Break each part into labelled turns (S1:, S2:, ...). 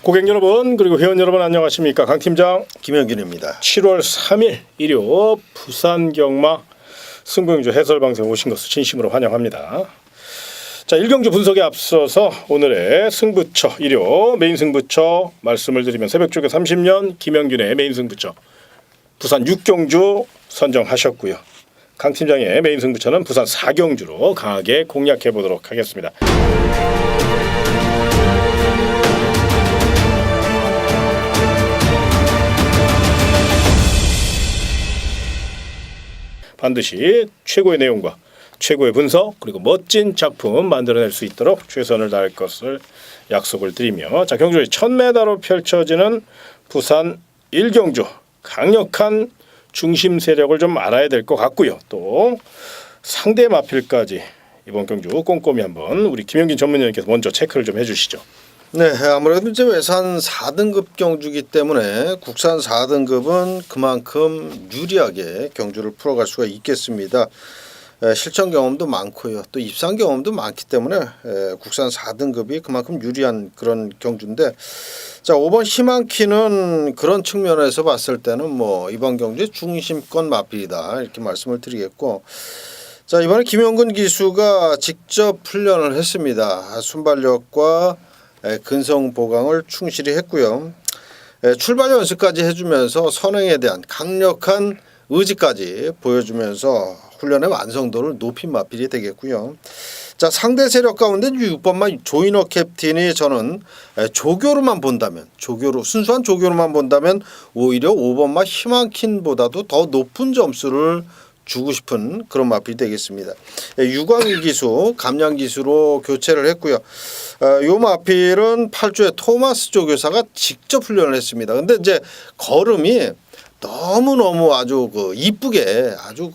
S1: 고객 여러분 그리고 회원 여러분 안녕하십니까. 강 팀장
S2: 김영균입니다.
S1: 7월 3일 일요 부산 경마 승부경주 해설방송에 오신 것을 진심으로 환영합니다. 자, 1경주 분석에 앞서서 오늘의 승부처 일요 메인 승부처 말씀을 드리면 새벽쪽에 30년 김영균의 메인 승부처 부산 6경주 선정하셨고요. 강 팀장의 메인 승부처는 부산 4경주로 강하게 공략해 보도록 하겠습니다. 반드시 최고의 내용과 최고의 분석 그리고 멋진 작품 만들어낼 수 있도록 최선을 다할 것을 약속을 드리며, 자, 경주의 1000m로 펼쳐지는 부산 1경주 강력한 중심 세력을 좀 알아야 될 것 같고요. 또 상대 마필까지 이번 경주 꼼꼼히 한번 우리 김영균 전문위원께서 먼저 체크를 좀 해주시죠.
S2: 네, 아무래도 이제 외산 4등급 경주기 때문에 국산 4등급은 그만큼 유리하게 경주를 풀어갈 수가 있겠습니다. 실전 경험도 많고요. 또 입상 경험도 많기 때문에 국산 4등급이 그만큼 유리한 그런 경주인데, 자, 5번 희망키는 그런 측면에서 봤을 때는 뭐 이번 경주의 중심권 마필이다 이렇게 말씀을 드리겠고, 자, 이번에 김영근 기수가 직접 훈련을 했습니다. 순발력과 근성 보강을 충실히 했고요. 출발 연습까지 해주면서 선행에 대한 강력한 의지까지 보여주면서 훈련의 완성도를 높인 마필이 되겠고요. 자, 상대 세력 가운데 6번만 조인호 캡틴이 저는 조교로만 본다면, 순수한 조교로만 본다면 오히려 5번만 희망킨보다도 더 높은 점수를 주고 싶은 그런 마필이 되겠습니다. 유광희 기수, 감량 기수로 교체를 했고요. 요 마필은 8주에 토마스 조교사가 직접 훈련을 했습니다. 근데 이제 걸음이 너무너무 아주 이쁘게 아주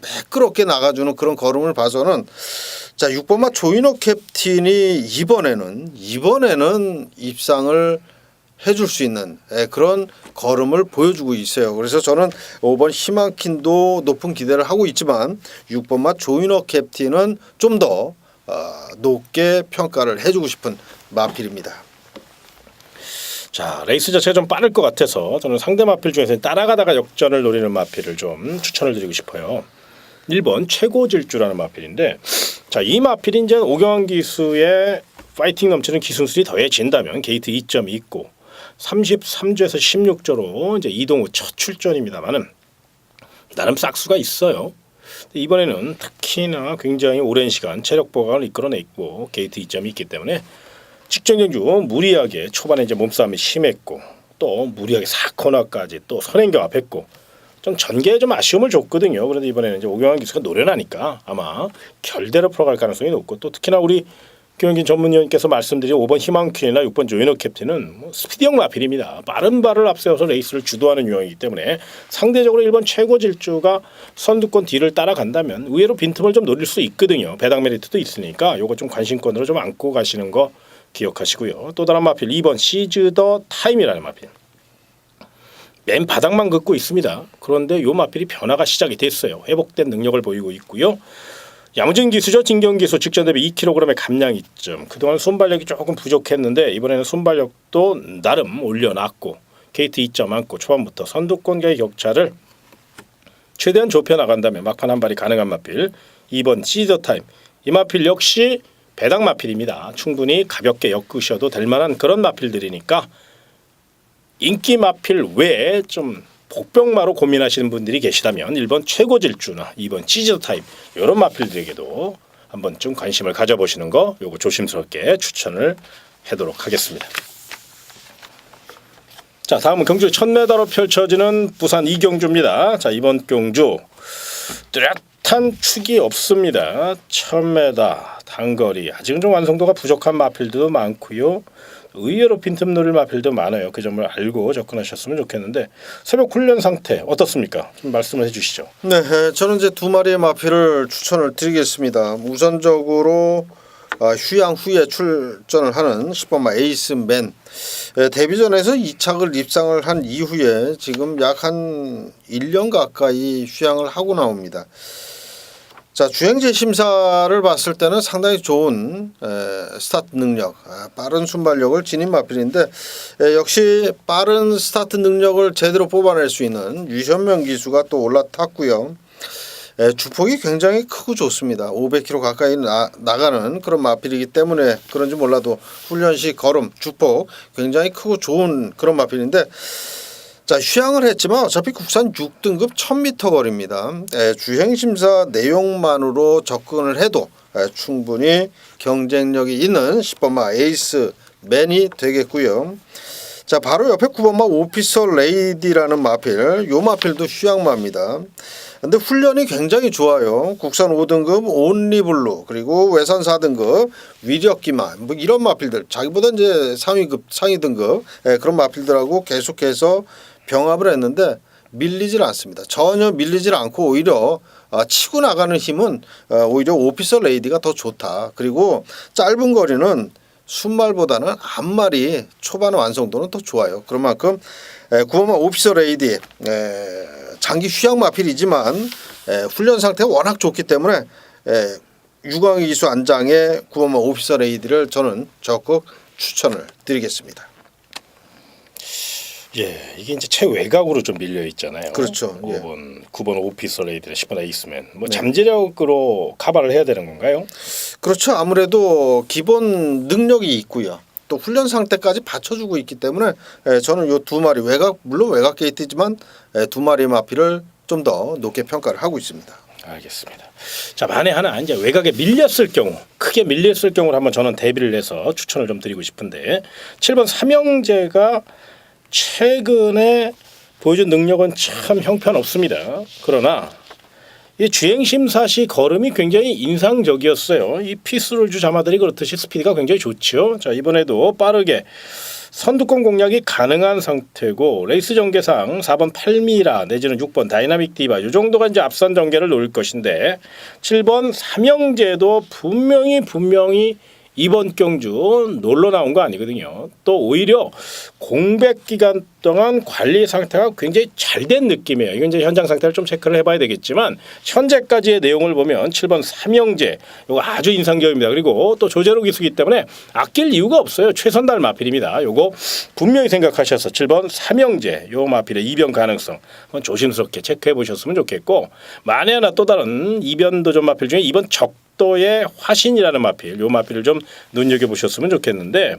S2: 매끄럽게 나가주는 그런 걸음을 봐서는, 자, 6번마 조인호 캡틴이 이번에는 입상을 해줄 수 있는 그런 걸음을 보여주고 있어요. 그래서 저는 5번 희망킨도 높은 기대를 하고 있지만 6번마 조인호 캡틴은 좀 더 높게 평가를 해주고 싶은 마필입니다.
S1: 자, 레이스 자체가 좀 빠를 것 같아서 저는 상대 마필 중에서 따라가다가 역전을 노리는 마필을 좀 추천을 드리고 싶어요. 1번 최고질주라는 마필인데, 자, 이 마필이 이제 오경환 기수의 파이팅 넘치는 기술술이 더해진다면 게이트 2점이 있고 33조에서 16조로 이제 이동후 첫 출전입니다만은 나름 싹수가 있어요. 이번에는 특히나 굉장히 오랜 시간 체력 보강을 이끌어냈고 게이트 2점이 있기 때문에 직전 경주 무리하게 초반에 이제 몸싸움이 심했고 또 무리하게 4코너까지 또 선행 경합했고 좀 전개에 좀 아쉬움을 줬거든요. 그런데 이번에는 이제 오경환 기수가 노련하니까 아마 결대로 풀어갈 가능성이 높고, 또 특히나 우리 김영균 전문위원께서 말씀드린 5번 희망퀸이나 6번 조인호 캡틴은 스피디형 마필입니다. 빠른 발을 앞세워서 레이스를 주도하는 유형이기 때문에 상대적으로 1번 최고 질주가 선두권 뒤를 따라간다면 의외로 빈틈을 좀 노릴 수 있거든요. 배당 메리트도 있으니까 요거 좀 관심권으로 좀 안고 가시는 거 기억하시고요. 또 다른 마필 2번 시즈 더 타임이라는 마필. 맨 바닥만 긋고 있습니다. 그런데 요 마필이 변화가 시작이 됐어요. 회복된 능력을 보이고 있고요. 야무진 기수죠. 진경 기수 직전 대비 2kg의 감량 이점. 그동안 순발력이 조금 부족했는데 이번에는 순발력도 나름 올려놨고 게이트 2점 안고 초반부터 선두권과의 격차를 최대한 좁혀 나간다면 막판 한 발이 가능한 마필 2번 시저 타임. 이 마필 역시 배당 마필입니다. 충분히 가볍게 엮으셔도 될 만한 그런 마필들이니까 인기 마필 외에 좀 복병마로 고민하시는 분들이 계시다면 1번 최고 질주나 2번 치즈 타입 이런 마필들에게도 한번쯤 관심을 가져보시는 거 요거 조심스럽게 추천을 하도록 하겠습니다. 자, 다음은 경주 1000m로 펼쳐지는 부산 2경주입니다. 자, 이번 경주 뚜렷한 축이 없습니다. 1000m 단거리 아직은 좀 완성도가 부족한 마필들도 많고요. 의외로 빈틈 노릴 마필도 많아요. 그 점을 알고 접근하셨으면 좋겠는데 새벽 훈련 상태 어떻습니까? 좀 말씀을 해주시죠.
S2: 네, 저는 이제 두 마리의 마필을 추천을 드리겠습니다. 우선적으로 휴양 후에 출전을 하는 10번마 에이스맨, 데뷔전에서 2착을 입상을 한 이후에 지금 약 한 1년 가까이 휴양을 하고 나옵니다. 자, 주행제 심사를 봤을 때는 상당히 좋은 스타트 능력, 빠른 순발력을 지닌 마필인데 역시 빠른 스타트 능력을 제대로 뽑아낼 수 있는 유현명 기수가 또 올라탔고요. 주폭이 굉장히 크고 좋습니다. 500km 가까이 나가는 그런 마필이기 때문에 그런지 몰라도 훈련 시 걸음, 주폭 굉장히 크고 좋은 그런 마필인데 자, 휴양을 했지만 어차피 국산 6등급 1000m 거리입니다. 주행심사 내용만으로 접근을 해도 충분히 경쟁력이 있는 10번마 에이스맨이 되겠고요. 자, 바로 옆에 9번마 오피서 레이디라는 마필, 요 마필도 휴양마입니다. 근데 훈련이 굉장히 좋아요. 국산 5등급 온리블루 그리고 외산 4등급 위력기마 뭐 이런 마필들 자기보다 이제 상위 등급 그런 마필들하고 계속해서 병합을 했는데 밀리질 않습니다. 전혀 밀리질 않고 오히려 치고 나가는 힘은 오히려 오피서 레이디가 더 좋다. 그리고 짧은 거리는 순말보다는 앞말이 초반 완성도는 더 좋아요. 그런 만큼 9번마 오피서 레이디 장기 휴양 마필이지만 훈련 상태가 워낙 좋기 때문에 유광희 기수 안장의 9번마 오피서 레이디를 저는 적극 추천을 드리겠습니다.
S1: 예, 이게 이제 최외곽으로 좀 밀려 있잖아요.
S2: 그렇죠.
S1: 9번 오피서 레이디, 10번 에이스맨. 뭐 잠재력으로 커버를 해야 되는 건가요?
S2: 그렇죠. 아무래도 기본 능력이 있고요. 또 훈련 상태까지 받쳐주고 있기 때문에 저는 요 두 마리 외곽 물론 외곽 게이트지만 두 마리 마필을 좀 더 높게 평가를 하고 있습니다.
S1: 알겠습니다. 자, 만에 하나 이제 외곽에 밀렸을 경우, 크게 밀렸을 경우를 한번 저는 대비를 해서 추천을 좀 드리고 싶은데 7번 삼형제가 최근에 보여준 능력은 참 형편없습니다. 그러나 이 주행심사 시 걸음이 굉장히 인상적이었어요. 이 피스룰주 자마들이 그렇듯이 스피드가 굉장히 좋죠. 자, 이번에도 빠르게 선두권 공략이 가능한 상태고 레이스 전개상 4번 8미라 내지는 6번 다이나믹 디바 이 정도가 이제 앞선 전개를 노릴 것인데 7번 삼형제도 분명히 이번 경주 놀러 나온 거 아니거든요. 또 오히려 공백 기간 동안 관리 상태가 굉장히 잘 된 느낌이에요. 이건 이제 현장 상태를 좀 체크를 해봐야 되겠지만 현재까지의 내용을 보면 7번 삼형제 이거 아주 인상적입니다. 그리고 또 조제로 기수기 때문에 아낄 이유가 없어요. 최선달 마필입니다. 요거 분명히 생각하셔서 7번 삼형제 요 마필의 이변 가능성 한번 조심스럽게 체크해 보셨으면 좋겠고 만에 하나 또 다른 이변 도전 마필 중에 이번 적도의 화신이라는 마필 요 마필을 좀 눈여겨보셨으면 좋겠는데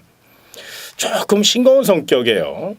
S1: 조금 싱거운 성격이에요.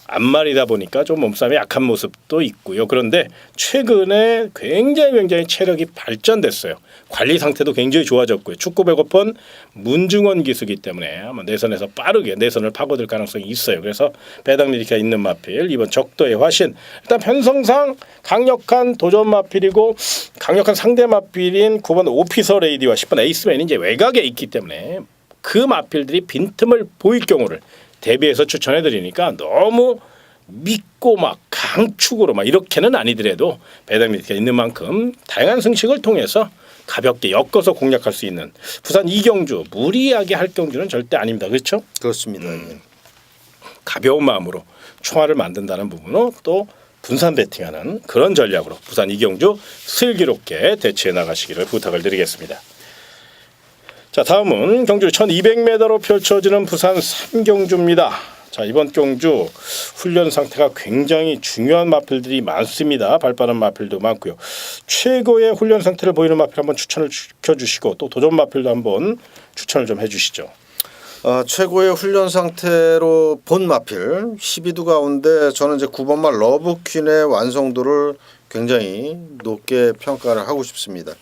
S1: 앞말이다 보니까 좀 몸싸움이 약한 모습도 있고요. 그런데 최근에 굉장히 체력이 발전됐어요. 관리 상태도 굉장히 좋아졌고요. 축구 배고픈 문중원 기수기 때문에 아마 내선에서 빠르게 내선을 파고들 가능성이 있어요. 그래서 배당리리가 있는 마필 이번 적도의 화신 일단 편성상 강력한 도전 마필이고 강력한 상대 마필인 9번 오피서 레이디와 10번 에이스맨이 이제 외곽에 있기 때문에 그 마필들이 빈틈을 보일 경우를 대비해서 추천해 드리니까 너무 믿고 막 강축으로 막 이렇게는 아니더라도 배당리가 있는 만큼 다양한 승식을 통해서 가볍게 엮어서 공략할 수 있는 부산 이경주 무리하게 할 경주는 절대 아닙니다. 그렇죠?
S2: 그렇습니다.
S1: 가벼운 마음으로 총알을 만든다는 부분으로 또 분산 배팅하는 그런 전략으로 부산 이경주 슬기롭게 대처해 나가시기를 부탁을 드리겠습니다. 자, 다음은 경주 1200m로 펼쳐지는 부산 3경주입니다. 자, 이번 경주 훈련 상태가 굉장히 중요한 마필들이 많습니다. 발빠른 마필도 많고요. 최고의 훈련 상태를 보이는 마필 한번 추천을 시켜주시고 또 도전 마필도 한번 추천을 좀 해주시죠.
S2: 최고의 훈련 상태로 본 마필 12두 가운데 저는 이제 9번마 러브퀸의 완성도를 굉장히 높게 평가를 하고 싶습니다.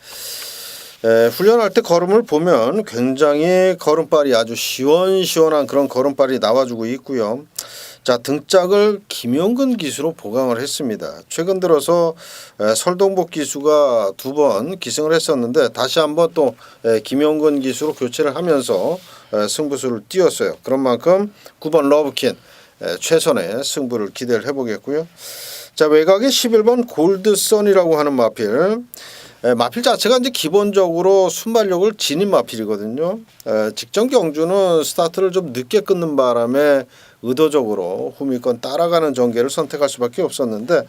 S2: 훈련할 때 걸음을 보면 굉장히 걸음발이 아주 시원시원한 그런 걸음발이 나와주고 있고요. 자, 등짝을 김용근 기수로 보강을 했습니다. 최근 들어서 설동복 기수가 2번 기승을 했었는데 다시 한번 또 김용근 기수로 교체를 하면서 승부수를 띄웠어요. 그런 만큼 9번 러브킨 최선의 승부를 기대를 해보겠고요. 자, 외곽에 11번 골드선이라고 하는 마필. 마필 자체가 이제 기본적으로 순발력을 지닌 마필이거든요. 직전 경주는 스타트를 좀 늦게 끊는 바람에 의도적으로 후미권 따라가는 전개를 선택할 수밖에 없었는데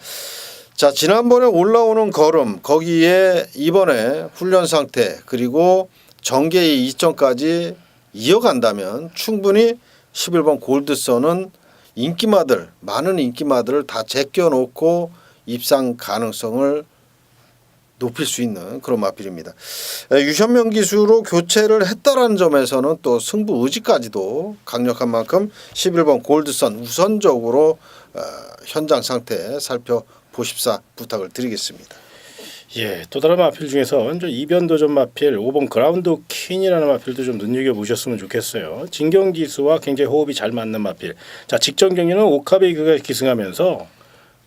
S2: 자, 지난번에 올라오는 걸음 거기에 이번에 훈련 상태 그리고 정계의 이점까지 이어간다면 충분히 11번 골드선은 인기마들 많은 인기마들을 다 제껴놓고 입상 가능성을 높일 수 있는 그런 마필입니다. 유현명 기수로 교체를 했다라는 점에서는 또 승부 의지까지도 강력한 만큼 11번 골드선 우선적으로 현장 상태 살펴보십사 부탁을 드리겠습니다.
S1: 예, 또 다른 마필 중에서 이제 이변 도전 마필 5번 그라운드 퀸이라는 마필도 좀 눈여겨 보셨으면 좋겠어요. 진경 기수와 굉장히 호흡이 잘 맞는 마필. 자, 직전 경기는 오카베이그가 기승하면서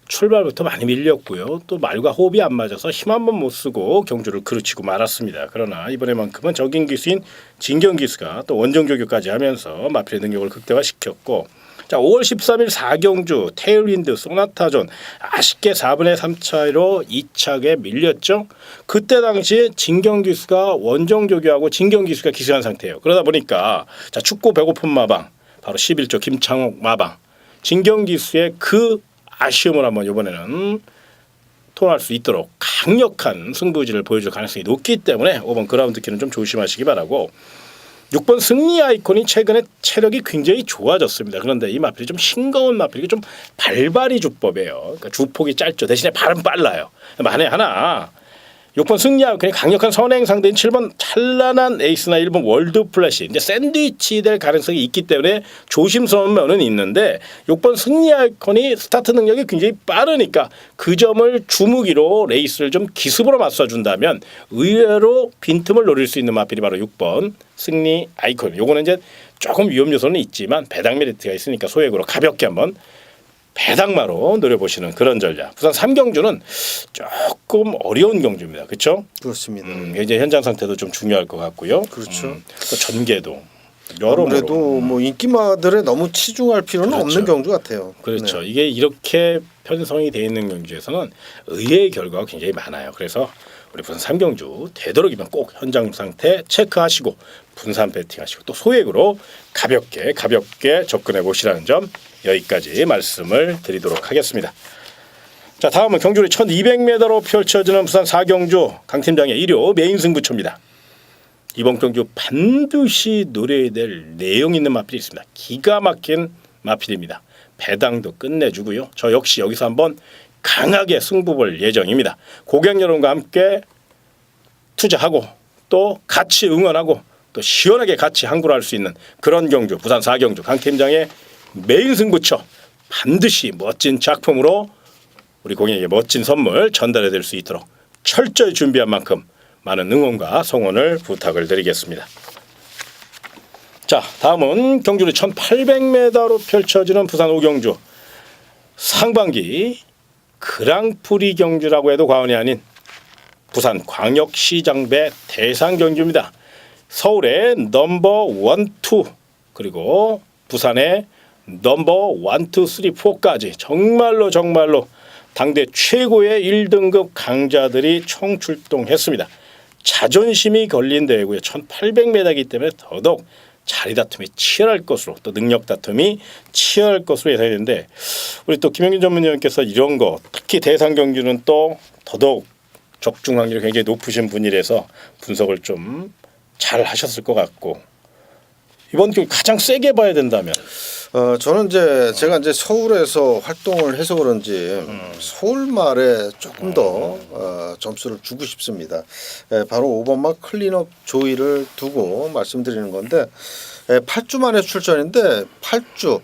S1: 출발부터 많이 밀렸고요. 또 말과 호흡이 안 맞아서 힘 한 번 못 쓰고 경주를 그르치고 말았습니다. 그러나 이번에만큼은 적인 기수인 진경 기수가 또 원정 조교까지 하면서 마필의 능력을 극대화시켰고, 자 5월 13일 4경주 테일윈드 소나타존 아쉽게 4분의 3 차이로 2차게 밀렸죠. 그때 당시 진경 기수가 원정 조교하고 진경 기수가 기승한 상태예요. 그러다 보니까 자 춥고 배고픈 마방 바로 11조 김창옥 마방 진경 기수의 그 아쉬움을 한번 이번에는 토할 수 있도록 강력한 승부지를 보여줄 가능성이 높기 때문에 5번 그라운드 키는 좀 조심하시기 바라고. 6번 승리 아이콘이 최근에 체력이 굉장히 좋아졌습니다. 그런데 이 마필이 좀 싱거운 마필이 좀 발발이 주법이에요. 그러니까 주폭이 짧죠. 대신에 발은 빨라요. 만에 하나 6번 승리 아이콘이 강력한 선행 상대인 7번 찬란한 에이스나 1번 월드 플래시 이제 샌드위치 될 가능성이 있기 때문에 조심스러운 면은 있는데 6번 승리 아이콘이 스타트 능력이 굉장히 빠르니까 그 점을 주무기로 레이스를 좀 기습으로 맞서준다면 의외로 빈틈을 노릴 수 있는 마필이 바로 6번 승리 아이콘. 요거는 이제 조금 위험 요소는 있지만 배당 메리트가 있으니까 소액으로 가볍게 한번 배당마로 노려보시는 그런 전략. 부산 3경주는 조금 어려운 경주입니다. 그렇죠?
S2: 그렇습니다.
S1: 이제 현장 상태도 좀 중요할 것 같고요.
S2: 그렇죠.
S1: 또 전개도 여러모로.
S2: 아무래도 뭐 인기마들에 너무 치중할 필요는
S1: 그렇죠.
S2: 없는 경주 같아요.
S1: 그렇죠.
S2: 네.
S1: 이게 이렇게 편성이 되어 있는 경주에서는 의외의 결과가 굉장히 많아요. 그래서 우리 부산 3경주 되도록이면 꼭 현장 상태 체크하시고 분산 배팅하시고 또 소액으로 가볍게 접근해 보시라는 점 여기까지 말씀을 드리도록 하겠습니다. 자, 다음은 경주리 1200m로 펼쳐지는 부산 4경주 강 팀장의 일요 메인 승부처입니다. 이번 경주 반드시 노려야 될 내용 있는 마필이 있습니다. 기가 막힌 마필입니다. 배당도 끝내주고요. 저 역시 여기서 한번 강하게 승부 볼 예정입니다. 고객 여러분과 함께 투자하고 또 같이 응원하고 또 시원하게 같이 항구를 할 수 있는 그런 경주 부산 4경주 강 팀장의 메인 승부처 반드시 멋진 작품으로 우리 고객에게 멋진 선물 전달해 드릴 수 있도록 철저히 준비한 만큼 많은 응원과 성원을 부탁을 드리겠습니다. 자, 다음은 경주리 1800m로 펼쳐지는 부산 5경주 상반기 그랑프리 경주라고 해도 과언이 아닌 부산 광역시장배 대상 경주입니다. 서울의 넘버 1, 2 그리고 부산의 넘버 1, 2, 3, 4까지 정말로 당대 최고의 1등급 강자들이 총출동했습니다. 자존심이 걸린 대회고요. 1800m이기 때문에 더더욱 자리 다툼이 치열할 것으로 또 능력 다툼이 치열할 것으로 예상이 되는데 우리 또 김영균 전문위원께서 이런 거 특히 대상 경주는 또 더더욱 적중 확률이 굉장히 높으신 분이라서 분석을 좀 잘 하셨을 것 같고 이번 경기 가장 세게 봐야 된다면
S2: 저는 이제 제가 이제 서울에서 활동을 해서 그런지 서울 말에 조금 더 점수를 주고 싶습니다. 바로 5번마 클린업 조이를 두고 말씀드리는 건데 8주 만에 출전인데 8주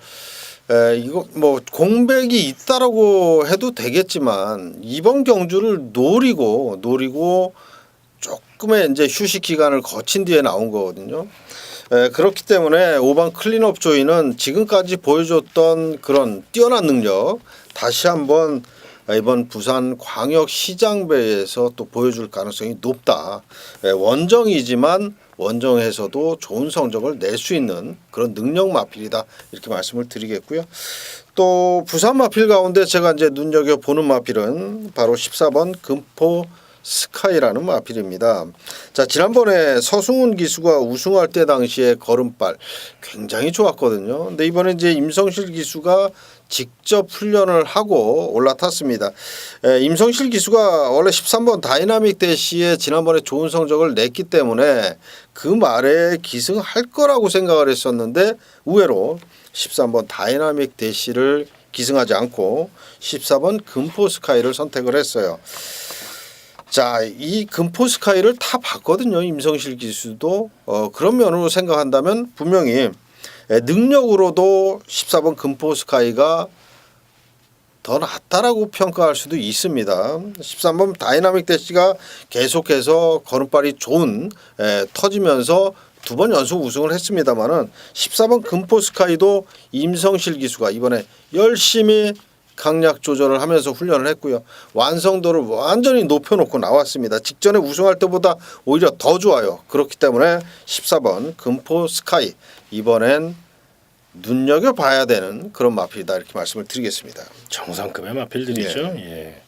S2: 이거 뭐 공백이 있다라고 해도 되겠지만 이번 경주를 노리고 조금의 이제 휴식 기간을 거친 뒤에 나온 거거든요. 그렇기 때문에 5번 클린업 조이는 지금까지 보여줬던 그런 뛰어난 능력 다시 한번 이번 부산 광역시장배에서 또 보여줄 가능성이 높다. 원정이지만 원정에서도 좋은 성적을 낼 수 있는 그런 능력 마필이다 이렇게 말씀을 드리겠고요. 또 부산 마필 가운데 제가 이제 눈여겨 보는 마필은 바로 14번 금포 스카이라는 마필입니다. 자, 지난번에 서승훈 기수가 우승할 때 당시에 걸음발 굉장히 좋았거든요. 근데 이번에 이제 임성실 기수가 직접 훈련을 하고 올라탔습니다. 임성실 기수가 원래 13번 다이나믹 대시에 지난번에 좋은 성적을 냈기 때문에 그 말에 기승할 거라고 생각을 했었는데 의외로 13번 다이나믹 대시를 기승하지 않고 14번 금포 스카이를 선택을 했어요. 자, 이 금포 스카이를 타 봤거든요. 임성실 기수도 그런 면으로 생각한다면 분명히 능력으로도 14번 금포 스카이가 더 낫다라고 평가할 수도 있습니다. 13번 다이나믹 대시가 계속해서 걸음발이 좋은 터지면서 두 번 연속 우승을 했습니다마는 14번 금포 스카이도 임성실 기수가 이번에 열심히 강약 조절을 하면서 훈련을 했고요. 완성도를 완전히 높여놓고 나왔습니다. 직전에 우승할 때보다 오히려 더 좋아요. 그렇기 때문에 14번 금포 스카이 이번엔 눈여겨봐야 되는 그런 마필이다 이렇게 말씀을 드리겠습니다.
S1: 정상급의 마필들이죠. 예.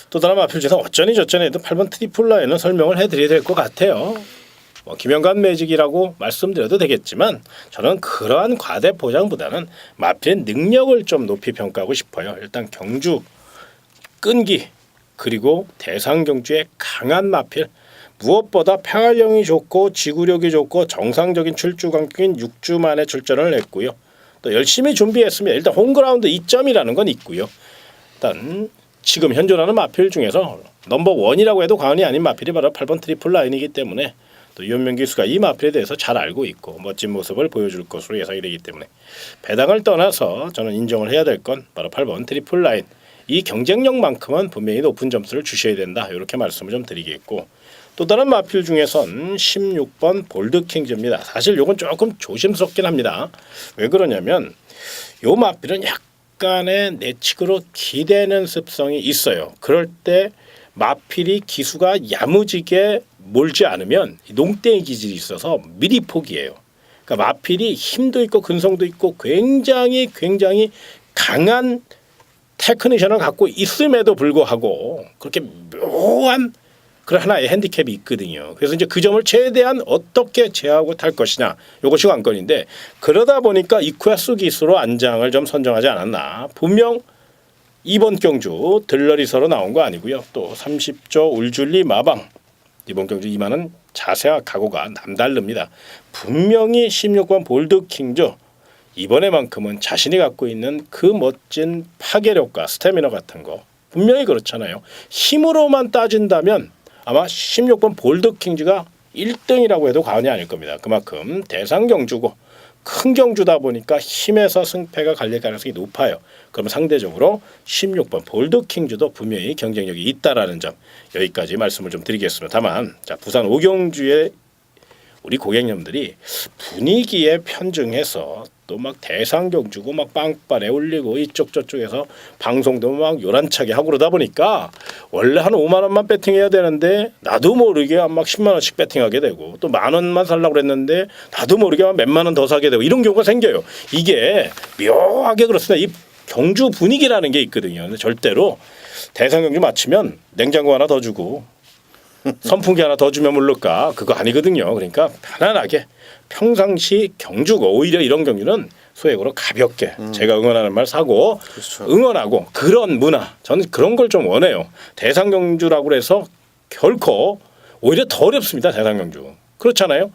S1: 또 다른 마필 중에서 어쩌니 저쩌니 해도 8번 트리플 라인은 설명을 해드려야 될 것 같아요. 뭐 김영관 매직이라고 말씀드려도 되겠지만 저는 그러한 과대 포장보다는 마필의 능력을 좀 높이 평가하고 싶어요. 일단 경주, 끈기 그리고 대상 경주의 강한 마필 무엇보다 평활력이 좋고 지구력이 좋고 정상적인 출주 간격인 6주 만에 출전을 했고요. 또 열심히 준비했으면 일단 홈그라운드 2점이라는 건 있고요. 일단 지금 현존하는 마필 중에서 넘버 원이라고 해도 과언이 아닌 마필이 바로 8번 트리플 라인이기 때문에 또 이현명 기수가 이 마필에 대해서 잘 알고 있고 멋진 모습을 보여줄 것으로 예상이 되기 때문에 배당을 떠나서 저는 인정을 해야 될 건 바로 8번 트리플 라인. 이 경쟁력만큼은 분명히 높은 점수를 주셔야 된다. 이렇게 말씀을 좀 드리겠고 또 다른 마필 중에선 16번 볼드킹즈입니다. 사실 이건 조금 조심스럽긴 합니다. 왜 그러냐면 이 마필은 약간의 내측으로 기대는 습성이 있어요. 그럴 때 마필이 기수가 야무지게 몰지 않으면 농땡이 기질이 있어서 미리 포기해요. 그러니까 마필이 힘도 있고 근성도 있고 굉장히 강한 테크니션을 갖고 있음에도 불구하고 그렇게 묘한 그런 하나의 핸디캡이 있거든요. 그래서 이제 그 점을 최대한 어떻게 제어하고 탈 것이냐 이것이 관건인데 그러다 보니까 이쿠야스 기수로 안장을 좀 선정하지 않았나. 분명 이번 경주 들러리서로 나온 거 아니고요. 또 30조 울줄리 마방 이번 경주 임하는 자세와 각오가 남다릅니다. 분명히 16번 볼드킹즈 이번에만큼은 자신이 갖고 있는 그 멋진 파괴력과 스태미너 같은 거 분명히 그렇잖아요. 힘으로만 따진다면 아마 16번 볼드킹즈가 1등이라고 해도 과언이 아닐 겁니다. 그만큼 대상 경주고 큰 경주다 보니까 힘에서 승패가 갈릴 가능성이 높아요. 그럼 상대적으로 16번 볼드킹즈도 분명히 경쟁력이 있다라는 점 여기까지 말씀을 좀 드리겠습니다. 다만 자 부산 오경주의 우리 고객님들이 분위기에 편중해서 또 막 대상 경주고 막 빵빠레 올리고 이쪽 저쪽에서 방송도 막 요란차게 하고 그러다 보니까 원래 한 5만 원만 배팅해야 되는데 나도 모르게 막 10만 원씩 배팅하게 되고 또 만 원만 살려고 그랬는데 나도 모르게 막 몇만 원 더 사게 되고 이런 경우가 생겨요. 이게 묘하게 그렇습니다. 이 경주 분위기라는 게 있거든요. 근데 절대로 대상 경주 마치면 냉장고 하나 더 주고 선풍기 하나 더 주면 모를까 그거 아니거든요. 그러니까 편안하게 평상시 경주고 오히려 이런 경주는 소액으로 가볍게 제가 응원하는 말 사고
S2: 그렇죠.
S1: 응원하고 그런 문화 저는 그런 걸 좀 원해요. 대상 경주라고 해서 결코 오히려 더 어렵습니다. 대상 경주 그렇잖아요.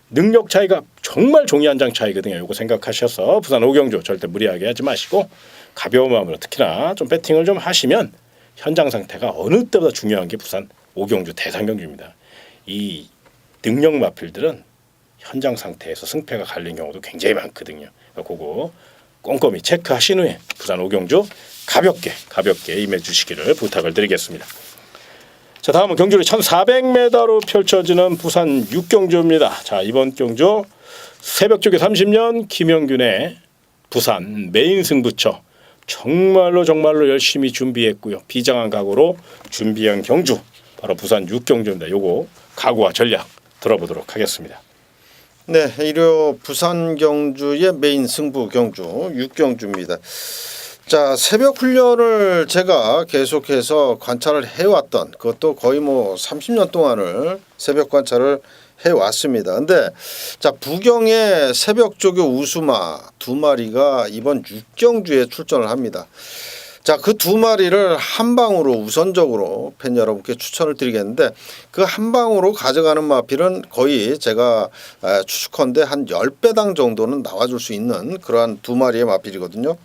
S1: 능력 차이가 정말 종이 한 장 차이거든요. 이거 생각하셔서 부산 오경주 절대 무리하게 하지 마시고 가벼운 마음으로 특히나 좀 배팅을 좀 하시면 현장 상태가 어느 때보다 중요한 게 부산 오경주 대상 경주입니다. 이 능력 마필들은 현장 상태에서 승패가 갈린 경우도 굉장히 많거든요. 그거 꼼꼼히 체크하신 후에 부산 오경주 가볍게 임해 주시기를 부탁을 드리겠습니다. 자 다음은 경주를 1400m로 펼쳐지는 부산 6경주입니다. 자 이번 경주 새벽쪽에 30년 김영균의 부산 메인 승부처 정말로 열심히 준비했고요. 비장한 각오로 준비한 경주 바로 부산 6경주입니다. 요거 각오와 전략 들어보도록 하겠습니다.
S2: 네, 일요 부산 경주의 메인 승부 경주 6경주입니다. 자, 새벽 훈련을 제가 계속해서 관찰을 해왔던 그것도 거의 뭐 30년 동안을 새벽 관찰을 해왔습니다. 근데 자 부경의 새벽조교 우수마 2마리가 이번 육경주에 출전을 합니다. 자, 그 2마리를 한 방으로 우선적으로 팬 여러분께 추천을 드리겠는데 그 한 방으로 가져가는 마필은 거의 제가 추측컨대 한 10배당 정도는 나와줄 수 있는 그러한 2마리의 마필이거든요.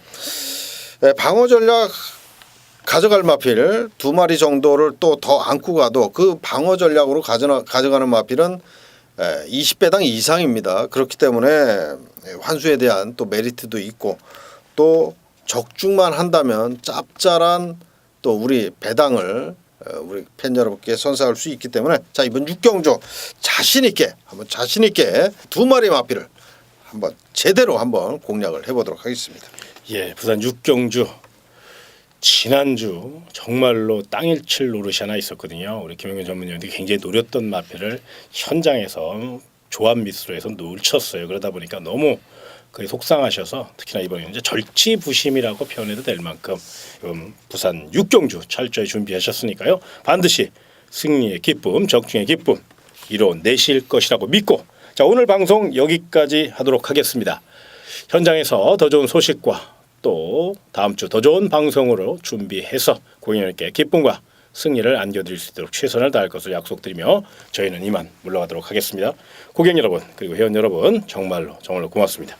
S2: 방어 전략 가져갈 마필 2마리 정도를 또 더 안고 가도 그 방어 전략으로 가져가는 마필은 20배당 이상입니다. 그렇기 때문에 환수에 대한 또 메리트도 있고 또 적중만 한다면 짭짤한 또 우리 배당을 우리 팬 여러분께 선사할 수 있기 때문에 자 이번 육경주 자신 있게 2마리 마필을 한번 제대로 한번 공략을 해보도록 하겠습니다.
S1: 예, 부산 육경주 지난주 정말로 땅일칠 노릇이 하나 있었거든요. 우리 김영균 전문위원이 굉장히 노렸던 마필을 현장에서 조합 미스로해서 놓쳤어요. 그러다 보니까 너무 그게 속상하셔서 특히나 이번에 이제 절치부심이라고 표현해도 될 만큼 부산 육경주 철저히 준비하셨으니까요. 반드시 승리의 기쁨, 적중의 기쁨 이뤄내실 것이라고 믿고 자 오늘 방송 여기까지 하도록 하겠습니다. 현장에서 더 좋은 소식과 또 다음 주 더 좋은 방송으로 준비해서 고객님께 기쁨과 승리를 안겨드릴 수 있도록 최선을 다할 것을 약속드리며 저희는 이만 물러가도록 하겠습니다. 고객 여러분 그리고 회원 여러분 정말로 고맙습니다.